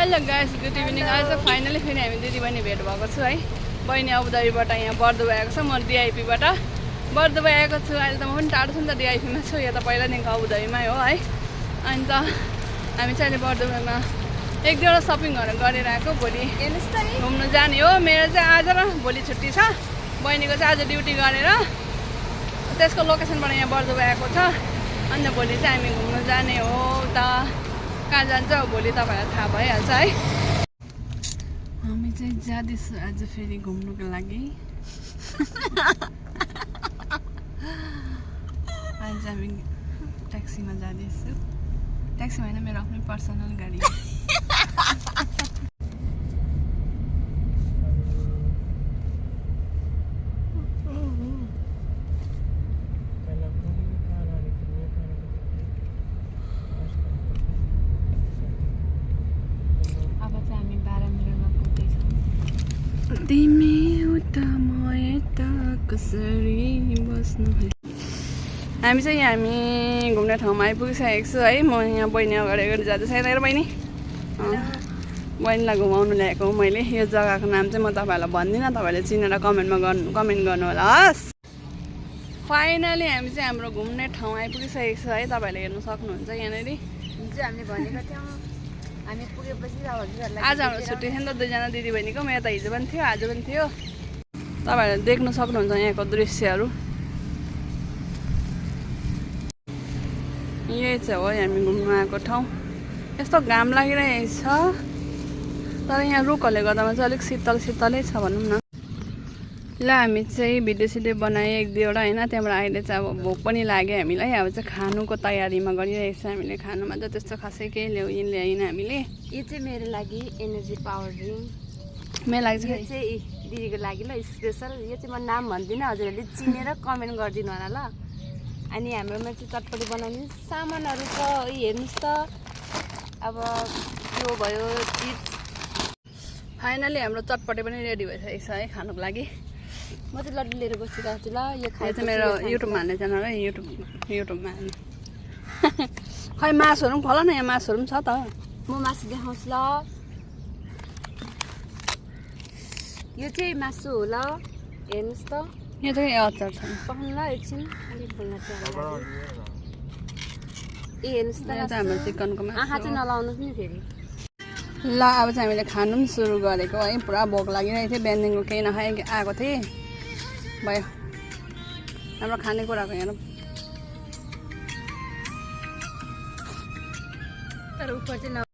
Hello guys, good evening. आज finally फेरि हामी दिदीबहिनी भेट भएको छु है। बहिनी अबुधाबीबाट यहाँ बर्दुबा आएको छ, म डिआइपीबाट बर्दुबा आएको छु। अहिले त म पनि टाढो छु नि त, डिआइपीमा छु। यो त पहिलादेखिको अबुधाबीमै हो है। अनि त हामी चाहिँ अहिले बर्दुबामा एक दुईवटा सपिङहरू गरेर आएको। भोलि घुम्नु जाने हो। मेरो चाहिँ आज र भोलि छुट्टी छ, बहिनीको चाहिँ आज ड्युटी गरेर त्यसको लोकेसनबाट यहाँ बर्दुबा आएको छ। अन्त भोलि चाहिँ हामी घुम्नु जाने हो। त कहाँ जान्छ भोलि तपाईँलाई थाहा भइहाल्छ है। हामी चाहिँ जाँदैछु आज फेरि घुम्नुको लागि। आज हामी ट्याक्सीमा जाँदैछु। ट्याक्सीमा होइन, मेरो आफ्नै पर्सनल गाडी। तिमी उता म यता कसरी बस्नु। हामी चाहिँ हामी घुम्ने ठाउँमा आइपुगिसकेको छु है। म यहाँ बहिनी अगाडि अगाडि जाँदैछ। हेर बहिनी, बहिनीलाई घुमाउनु ल्याएको हो मैले। यो जग्गाको नाम चाहिँ म तपाईँहरूलाई भन्दिनँ, तपाईँहरूले चिनेर कमेन्ट गर्नु होला हस्। फाइनली हामी चाहिँ हाम्रो घुम्ने ठाउँ आइपुगिसकेको छु है। तपाईँहरूले हेर्नु सक्नुहुन्छ यहाँनिर। हामीले भनेको थियौँ हामी पुगेपछि आज हाम्रो छुट्टी थियो नि त दुईजना दिदीबहिनीको। मेरो त हिजो पनि थियो, आज पनि थियो। तपाईँहरूले देख्न सक्नुहुन्छ यहाँको दृश्यहरू। यही चाहिँ हो हामी घुम्नु आएको ठाउँ। यस्तो घाम लागिरहेको छ, तर यहाँ रुखहरूले गर्दामा चाहिँ अलिक शीतलै छ भनौँ न। ल हामी चाहिँ भिडियो सिडियो बनाएँ एक दुईवटा होइन। त्यहाँबाट अहिले चाहिँ अब भोक पनि लाग्यो हामीलाई। अब चाहिँ खानुको तयारीमा गरिरहेको छ हामीले। खानुमा चाहिँ त्यस्तो खासै केही ल्याइन हामीले। यो चाहिँ मेरो लागि एनर्जी पावर ड्रिङ्क। मेरो लागि यो चाहिँ दिदीको लागि ल स्पेसल। यो चाहिँ म नाम भन्दिनँ, हजुरहरूले चिनेर कमेन्ट गरिदिनु होला ल। अनि हाम्रोमा चाहिँ चटपटी बनाउने सामानहरू छ हेर्नुहोस् त। अब त्यो भयो चिप्स। फाइनली हाम्रो चटपटे पनि रेडी भइसकेको छ है खानुको लागि। म चाहिँ लड्डु लिएर बसिरहेको छु ल। यो खाइ चाहिँ मेरो युट्युबमा हाल्ने च्यानल है। युट्युबमा हाल्ने। खै मासुहरू पनि खोला न, यहाँ मासुहरू पनि छ त। म मासु देखाउँछु ल। यो चाहिँ मासु हो ल, हेर्नुहोस् त। यो चाहिँ अचार छ पकाउनु ल एकछिन, अलिक फुल्न चाहिँ। ए हेर्नुहोस् त, यो चाहिँ हाम्रो चिकनको मासु। आँखा चाहिँ नलाउनुहोस् नि फेरि। ल अब चाहिँ हामीले खानु पनि सुरु गरेको है। पुरा भोक लागिरहेको थियो, बिहानदेखिको केही नखाइ आएको थिएँ। भयो हाम्रो खानेकुराको हेरौँ। तर उपर चाहिँ